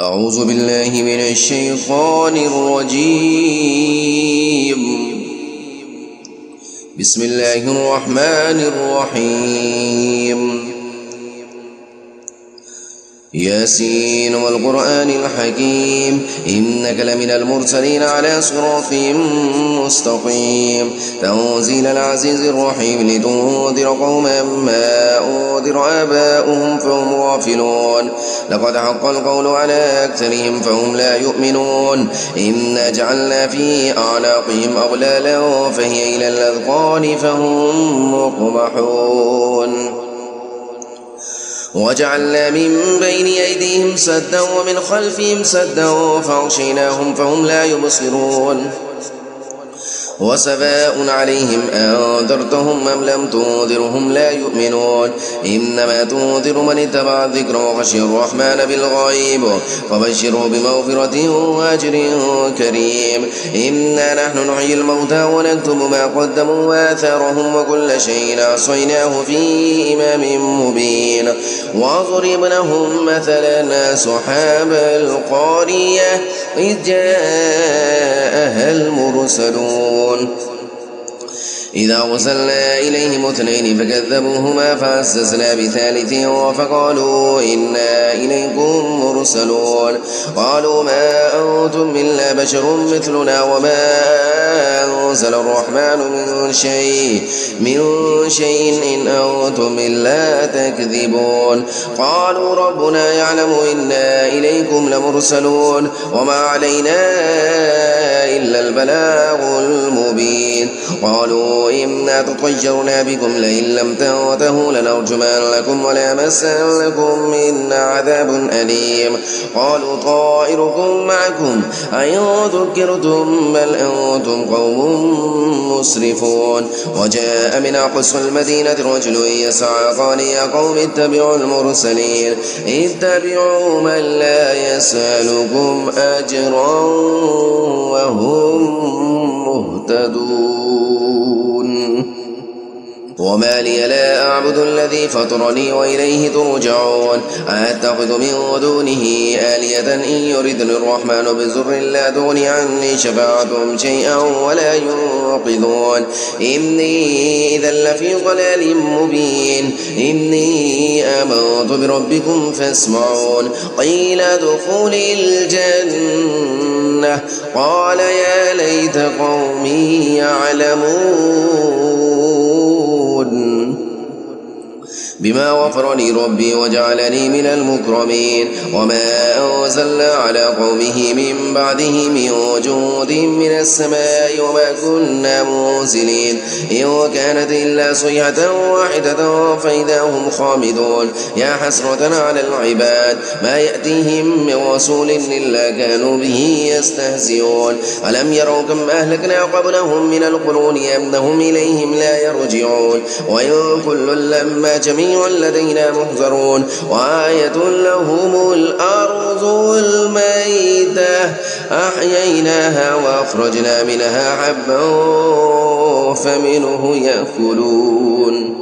أعوذ بالله من الشيطان الرجيم. بسم الله الرحمن الرحيم. ياسين والقرآن الحكيم إنك لمن المرسلين على صراط مستقيم تنزيل العزيز الرحيم لتنذر قوما ما أنذر آباؤهم فهم غافلون لقد حق القول على أكثرهم فهم لا يؤمنون إنا جعلنا في أعناقهم أغلالا فهي إلى الأذقان فهم مقمحون وجعلنا من بين أيديهم سدا ومن خلفهم سدا فأغشيناهم فهم لا يبصرون وسواء عليهم أنذرتهم أم لم تنذرهم لا يؤمنون إنما تنذر من اتبع الذكر وخشي الرحمن بالغيب فبشره بمغفرة وأجر كريم. إنا نحن نحيي الموتى ونكتب ما قدموا وآثارهم وكل شيء أحصيناه في إمام مبين واضرب لهم مثلا أصحاب القرية إذ جاءها المرسلون إذا أرسلنا إليهم اثنين فكذبوهما فعززنا بثالث فقالوا إنا إليكم مرسلون قالوا ما أنتم إلا بشر مثلنا وما أنزل الرحمن من شيء إن أنتم إلا تكذبون قالوا ربنا يعلم إنا إليكم لمرسلون وما علينا إلا البلاغ المبين قالوا إنا تطيرنا بكم لئن لم تنتهوا لنرجمنكم وليمسنكم منا عذاب أليم قالوا طائركم معكم أئن ذكرتم بل أنتم قوم مسرفون وجاء من أقصى المدينة رجل يسعى قال يا قوم اتبعوا المرسلين اتبعوا من لا يسألكم أجرا وهم مهتدون وما لي لا أعبد الذي فطرني وإليه ترجعون أتخذ من دونه آلية إن يردني الرحمن بضر لا تغني عني شفاعتهم شيئا ولا ينقذون إني إذا لفي ضلال مبين إني آمنت بربكم فاسمعون قيل ادخل الجنة قال يا ليت قومي يعلمون بما غفر لي ربي وجعلني من المكرمين وما أنزلنا على قومه من بعده من جود من السماء وما كنا منزلين إن كانت إلا صيحة واحدة فإذا هم خامدون يا حسرة على العباد ما يأتيهم من رسول إلا كانوا به يستهزئون ألم يروا كم أهلكنا قبلهم من القرون أنهم إليهم لا يرجعون وإن كل لما جميع لدينا محضرون وآية لهم الأرض الميتة أحييناها وأخرجنا منها حبا فمنه يأكلون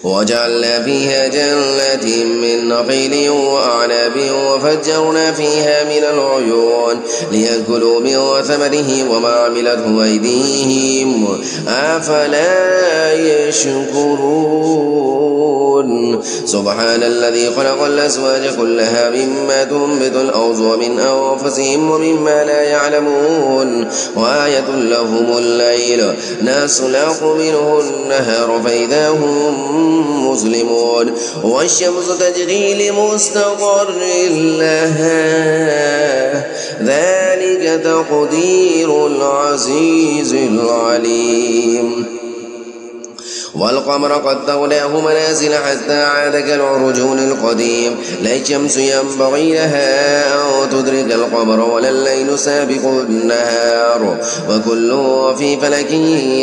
وجعلنا فيها جنات من نخيل وأعناب وفجرنا فيها من العيون ليأكلوا من ثمره وما عملته أيديهم أفلا يشكرون سبحان الذي خلق الأزواج كلها مما تنبت الأرض ومن أنفسهم ومما لا يعلمون وآية لهم الليل نسلخ منه النهار فإذا هم مسلمون والشمس تجري لمستقر لها ذلك تقدير العزيز العليم والقمر قدرناه منازل حتى عاد كالعرجون القديم لا الشمس ينبغي لها أن تدرك القمر ولا الليل سابق النهار وكل في فلك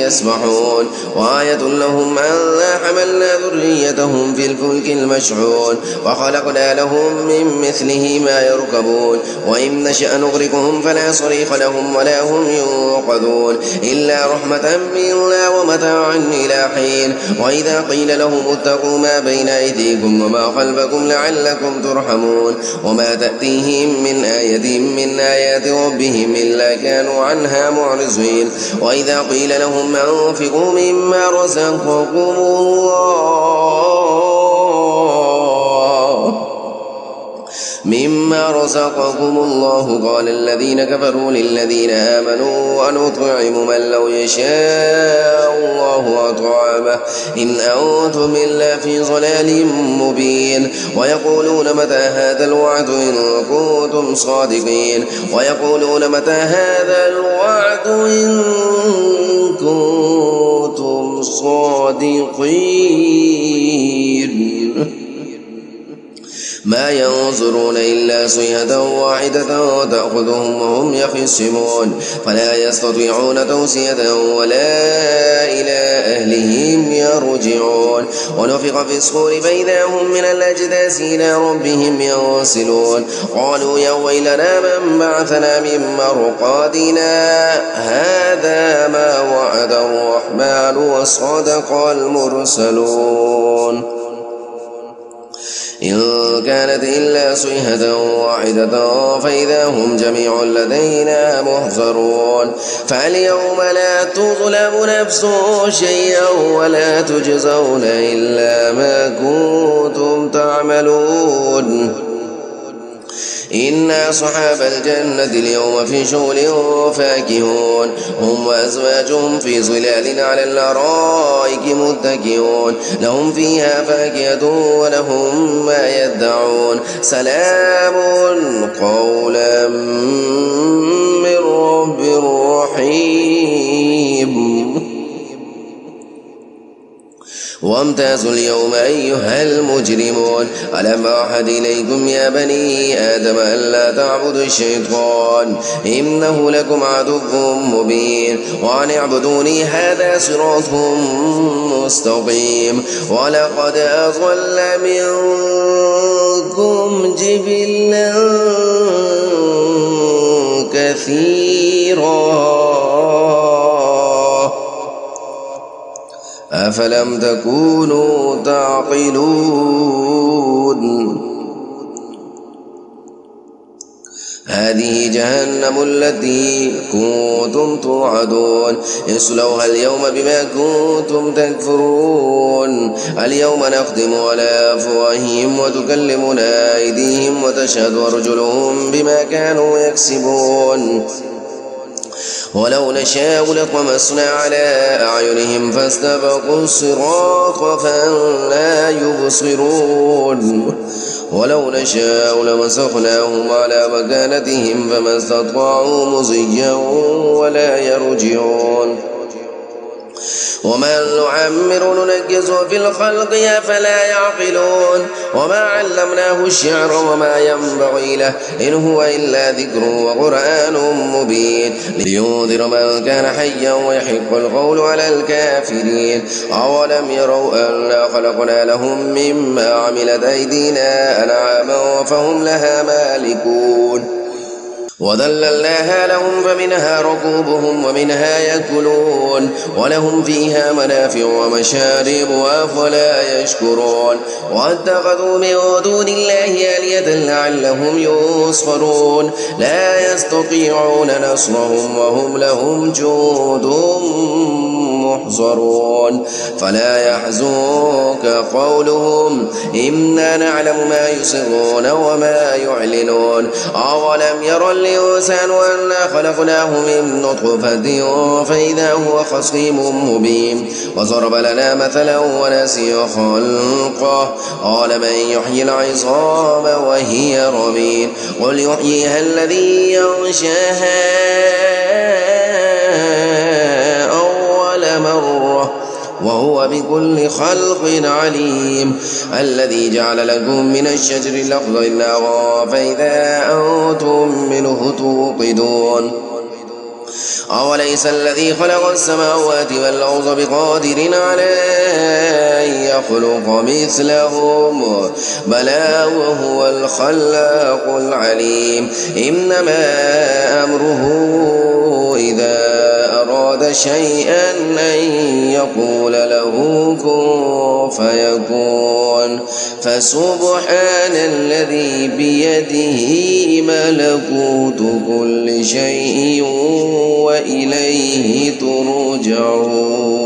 يسبحون وآية لهم أنا حملنا ذريتهم في الفلك المشحون وخلقنا لهم من مثله ما يركبون وإن نشأ نغرقهم فلا صريخ لهم ولا هم ينقذون إلا رحمة منا ومتاعا إلى حين عليم. وإذا قيل لهم اتقوا ما بين أيديكم وما خلفكم لعلكم ترحمون وما تأتيهم من آية من آيات ربهم إلا كانوا عنها معرضين. وإذا قيل لهم أنفقوا مما رزقكم الله قال الذين كفروا للذين آمنوا أنطعم من لو يشاء الله أطعمه إن أنتم إلا في ضلال مبين. ويقولون متى هذا الوعد إن كنتم صادقين ويقولون متى هذا الوعد إن كنتم صادقين. ما ينظرون إلا صيحة واحدة تأخذهم وهم يخصمون فلا يستطيعون توصية ولا إلى أهلهم يرجعون. ونفخ في الصور فإذا هم من الأجداث إلى ربهم ينسلون. قالوا يا ويلنا من بعثنا من مرقادنا هذا ما وعد الرحمن وصدق المرسلون. إن كانت إلا صيحة واحدة فإذا هم جميع لدينا محضرون. فاليوم لا تظلم نفس شيئا ولا تجزون إلا ما كنتم تعملون. إن أصحاب الجنة اليوم في شغل فاكهون هم وأزواجهم في ظلال على الأرائك متكئون لهم فيها فاكهة ولهم ما يدعون سلام قولا من رب رحيم. وامتازوا اليوم أيها المجرمون ألم أعهد إليكم يا بني آدم ألا تعبدوا الشيطان إنه لكم عدو مبين وأن اعبدوني هذا صراط مستقيم. ولقد أضل منكم جبلا كثيرا أفلم تكونوا تعقلون. هذه جهنم التي كنتم توعدون اصلوها اليوم بما كنتم تكفرون. اليوم نختم على أفواههم وتكلمنا أيديهم وتشهد أرجلهم بما كانوا يكسبون. ولو نشاء لطمسنا على أعينهم فاستبقوا الصراط فلا يبصرون. ولو نشاء لمسخناهم على مكانتهم فما استطاعوا مضيا ولا يرجعون. ومن نعمر ننكسه في الخلق أفلا يعقلون. وما علمناه الشعر وما ينبغي له إن هو إلا ذكر وقرآن مبين لينذر من كان حيا ويحق القول على الكافرين. أولم يروا أنا خلقنا لهم مما عملت أيدينا أنعاما فهم لها مالكون وذللناها لهم فمنها ركوبهم ومنها يأكلون ولهم فيها منافع ومشارب أفلا يشكرون. واتخذوا من دون الله آلهة لعلهم ينصرون لا يستطيعون نصرهم وهم لهم جند محضرون. فلا يحزنك قولهم إنا نعلم ما يسرون وما يعلنون. أولم ير الإنسان أنا خلقناه من نطفة فإذا هو خصيم مبين. وضرب لنا مثلا ونسي خلقه قال من يحيي العظام وهي رميم قل يحييها الذي ينشاها أول مرة وهو بكل خلق عليم. الذي جعل لكم من الشجر الأخضر نارا فإذا أنتم منه توقدون. أوليس الذي خلق السماوات والأرض بقادر على أن يخلق مثلهم بلى وهو الخلاق العليم. إنما أمره إذا أراد شيئا أن يقول له كن فيكون فسبحان الذي بيده ملكوت كل شيء وإليه ترجعون.